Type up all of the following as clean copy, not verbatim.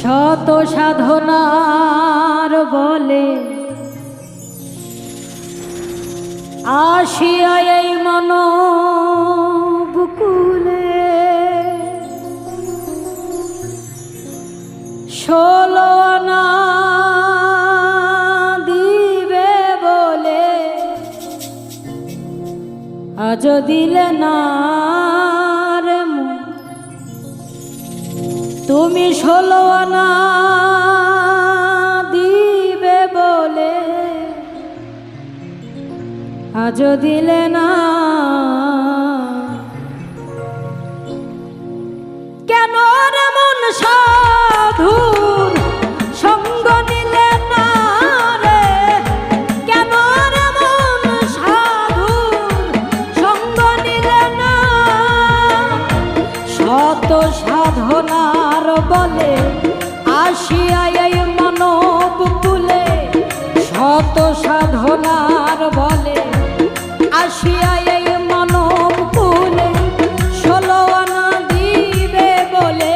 শত সাধনার বলে আসিয়া এই মন বুকুলে, 16 আনা দিবে বলে আজ দিলে না রে মন। তুমি 16 আনা দিবে বলে আজ দিলে না, কেন রে মন সাধুর সঙ্গ নিলে না রে, কেন রে মন সাধুর সঙ্গ নিলে না। শত সাধনার বলে আসিয়া এই মন বুকুলে, শত সাধনার বলে আসিয়া এই মন বুকুলে, 16 আনা দিবে বলে,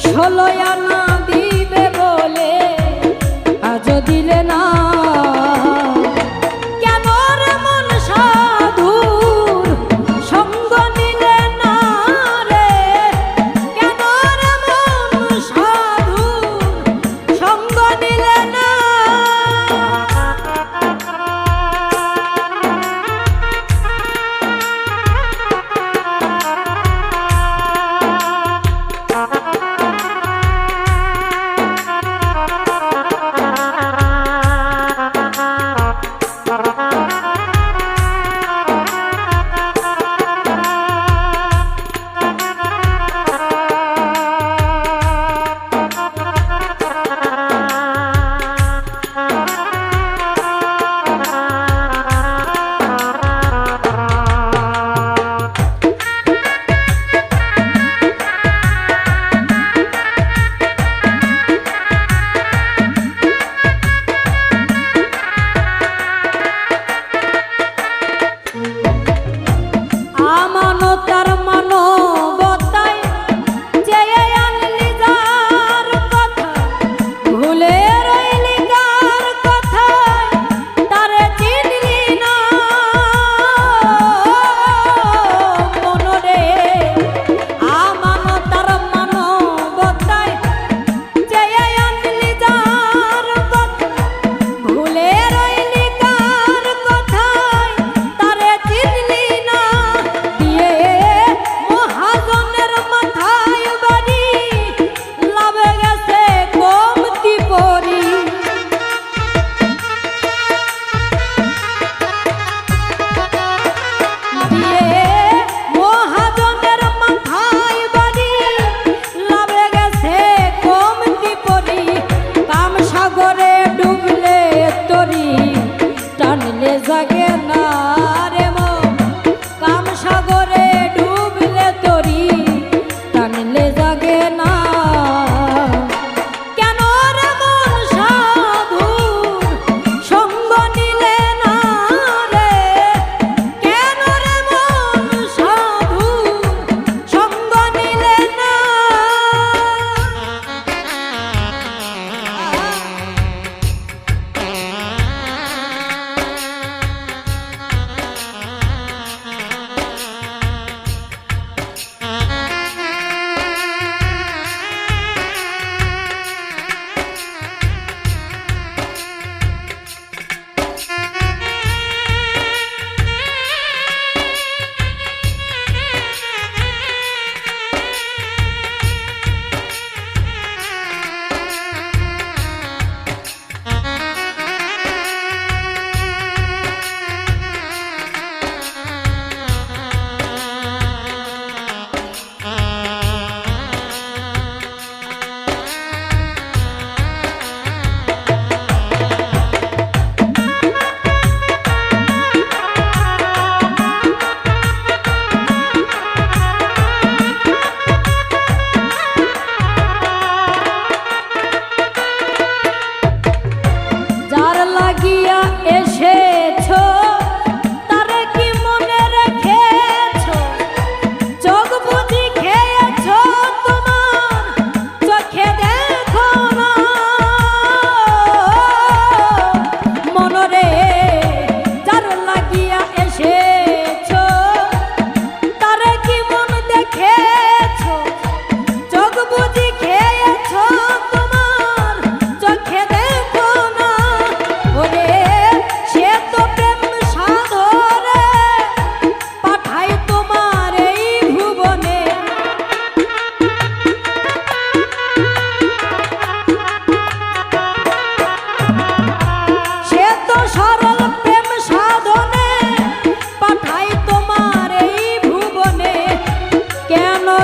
16 আনা দিবে বলে আজ দিলে না। কেন রে মন সাধুর সঙ্গ নিলে না রে, কেন রে মন সাধুর সঙ্গ নিলে না।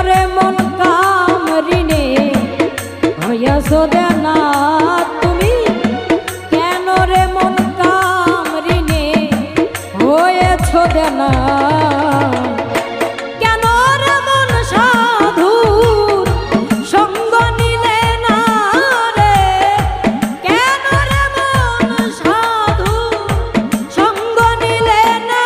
রে মন কামরিনে হইয়াছ দেনা তুমি, কেন রে মন কামরিনে হয়েছ দেনা? কেন রে মন সাধুর সঙ্গ নিলে না রে? কেন রে মন সাধুর সঙ্গ নিলে না?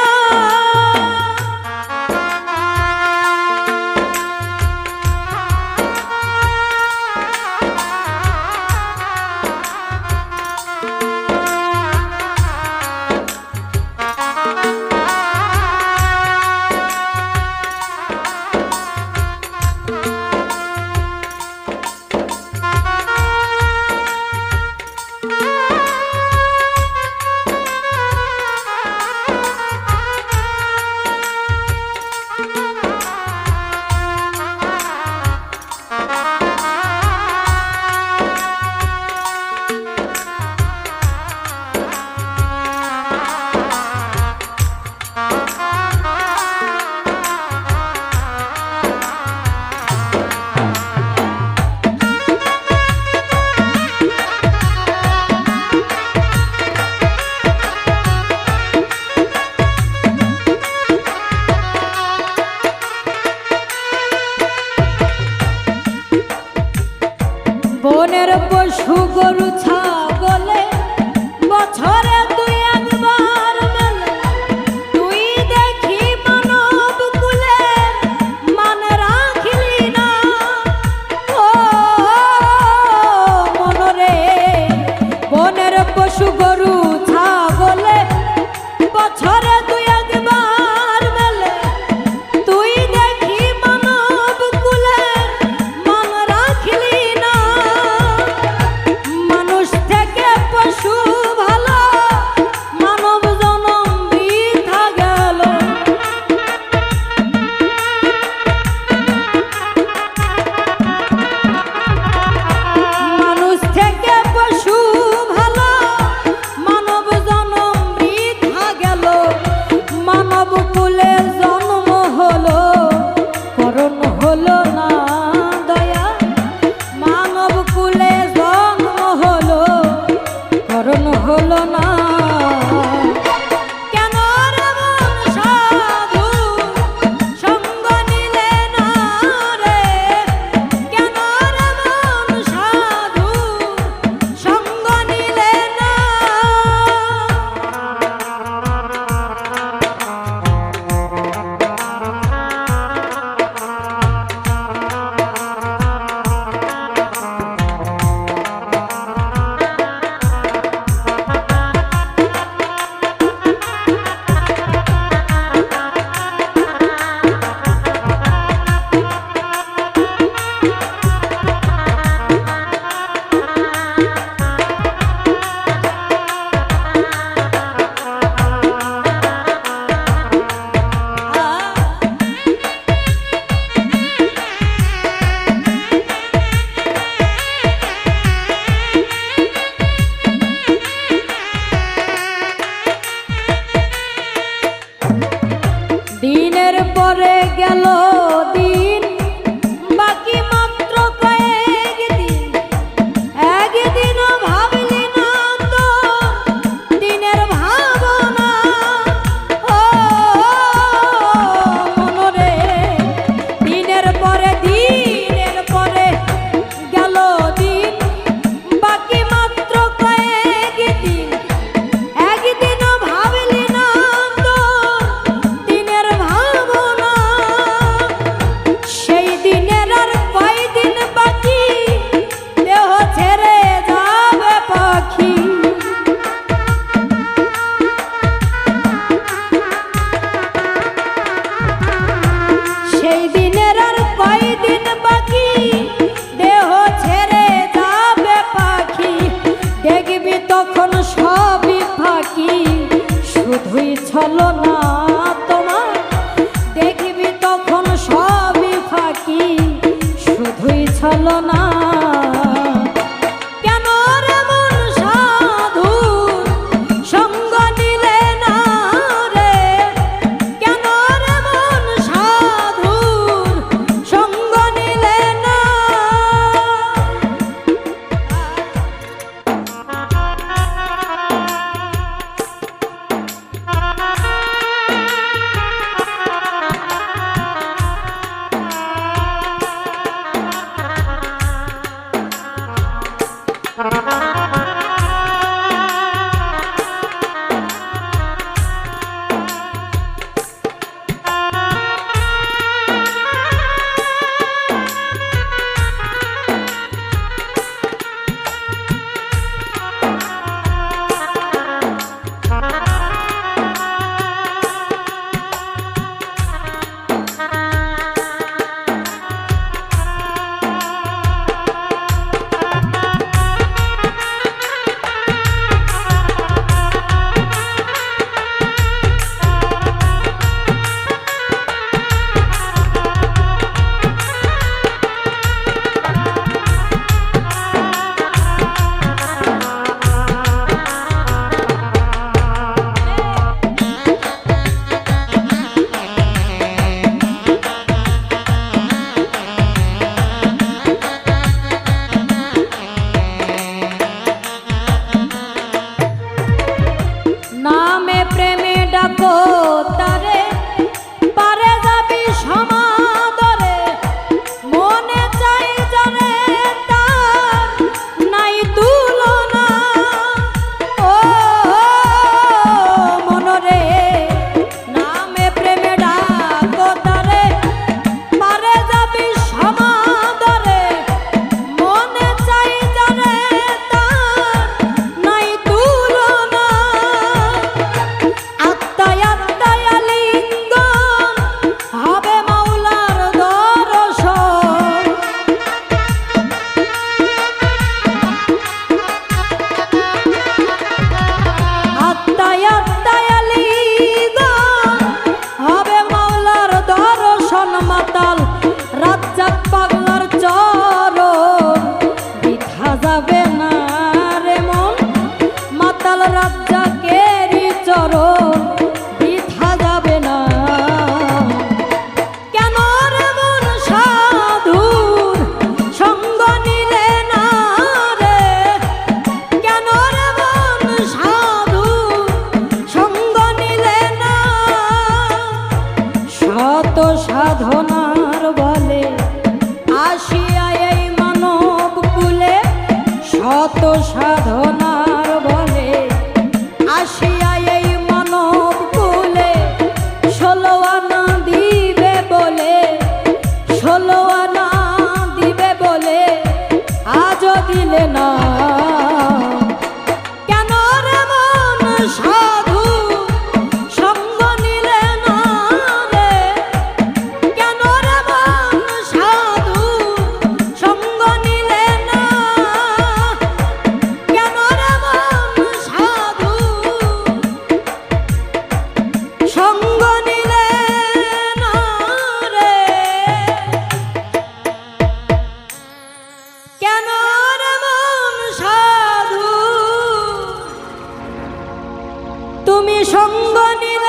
বনের পশু গরু ছাগলে বছরে দুই একবার মেলে, তুই দেখি মানব কুলে মান রাখিলি না। ও মনরে, বনের পশু গরু ছাগলে বছরে দুই একবার মেলে, তুই দেখি মানব কুলে মান রাখিলি না। মানুষ থেকে পশু ভালো, মানব জনম বৃথা গেল। মানুষ থেকে পশু ভালো, মানব জনম বৃথা গেল। মানব কুলে জন্ম হলো, করণ হলো না দয়া। মানব কুলে জন্ম হলো, করণ হলো না। কেন রে মন সাধু সঙ্গ নিলে না রে? কেন রে মন সাধু সঙ্গ নিলে না? দিনের পরে গেল দিন, বাকি মাত্র কয়েকদিন। একদিনও ভাবলি না তো দিনের ভাবনা। ও মনরে, দিনের পরে গেল দিন, বাকি মাত্র কয়েকদিন। একদিনও ভাবলি না তো দিনের ভাবনা। সেই দিনের আর কয়দিন বাকি, দেহ ছেড়ে যাবে পাখি। সেই দিনের আর কয়দিন বাকি, দেহ ছেড়ে যাবে পাখি। দেখবি তখন সবই ফাঁকি, শুধুই ছলনা তোমার। দেখবি তখন সবই ফাঁকি, শুধুই ছলনা। কেন রে মন সাধুর সঙ্গ নিলে না রে? কেন রে মন সাধুর সঙ্গ আজও দিলে না কেন রে মন সাধু সঙ্গ নিলে না রে কেন রে মন সাধু সঙ্গ নিলে না কেন রে মন সাধু সঙ্গ নিলে না রে কেন রে মন সাধু তুমি সঙ্গ নিলে